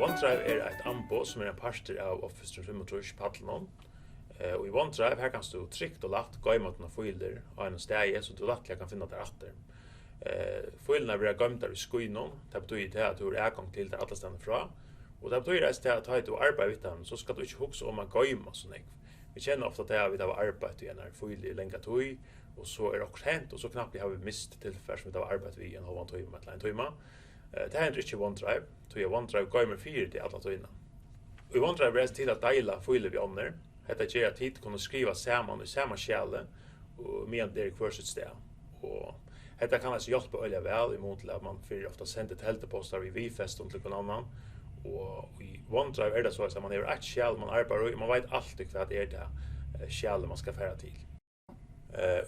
OneDrive ett anbod som en parster av Office 365 pallen. Och i OneDrive här kan du trygt och lätt goyma dina filer av en steg så du lätt kan finna där efter. Filerna blir gömda i Skeiðið, det betyder att du har tillgång till det alla ställen fra. Och det betyder att du arbetar med dem så ska du inte huxa om att goyma så mycket. Vi känner ofta att vi har arbetat i en fil i länge tid och så är det också hänt och så knappt har vi mist tillfälle som vi har arbetat i en halv timme eller en timme. Det händer inte i OneDrive, så jag OneDrive goymer 4 till alla tiderna. I OneDrive är det till att dela filer vi använder. Detta ger att hit kunna skriva samman i samma källa och med det kvar sitt sted. Och detta kan alltså hjälpa öliga väl emot att man för ofta sänder till hältepostar vid fäston till någon annan. Och i OneDrive är det så att man har ett källa man arbetar i, man vet alltid vad det är det källa man ska föra till.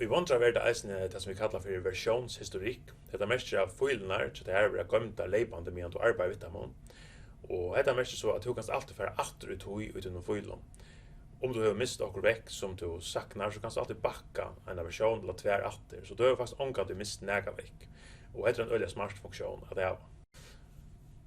I OneDrive är det som vi kallar för versionshistorik. Detta märker av filerna så det är gömda löpande medan du arbetar med dem. Och detta märker så att du kan alltid föra åter ut utan filen. Om du har mist något väck som du saknar så kan du alltid backa en version eller tvär åter. Så du har faktiskt ångat du mist näga väck. Och det är en öliga smart funktion att ha.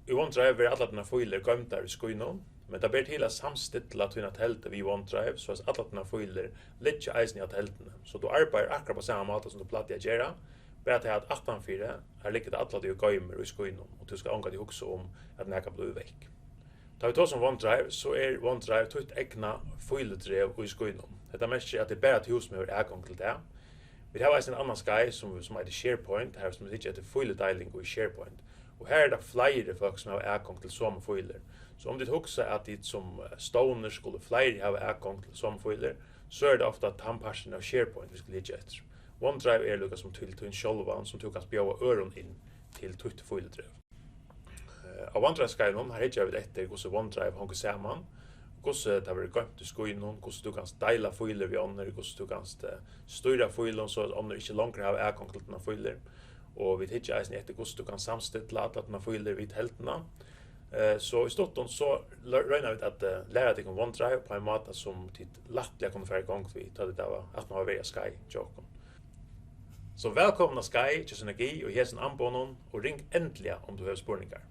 I OneDrive är alla dina filer gömda i Skeiðið, men det blir till att samstilla dina tält vid OneDrive så att alla dina filer ligger eisen i tälten. Så du arbetar akkurat på samma måte som du plattar att göra. Bara till att 18.4 är ligger alla du gömmer i Skeiðið och du ska ångat dig också om att näga blir väck. Tar vi tar som OneDrive så är OneDrive ett egna filedrev i Skeiðið. Detta märker att det är bara ett hus som har tillgång till det. Vi har en annan skej som heter SharePoint, här som heter filedeling i SharePoint. Och här är det flera folk som har tillgång till samma filer. Så om du huxar att det som stoner skulle flera ha tillgång till samma filer så är det ofta att tandparsen av SharePoint vi ska ligga efter. OneDrive är lika som till en självan som du kan spjåa öron in till tutt filedrev. Av OneDrive-skejden har jag vet efter hur OneDrive hänger samman, hur det har varit gömt i Skeiðið, hur du kan dela filer vid andra, hur du kan styra filen så att andra inte längre har tillgång till dina filer. Och vi hittar eisen efter hur du kan samstilla alla dina filer vid tälterna. Så i stort så röjnar vi att lära dig om OneDrive på en måte som tid lättliga kommer föra igång vid att man har via Sky-joken. Så välkomna Sky till Synergi och hälsen anbonen och ring äntligen om du har spårningar.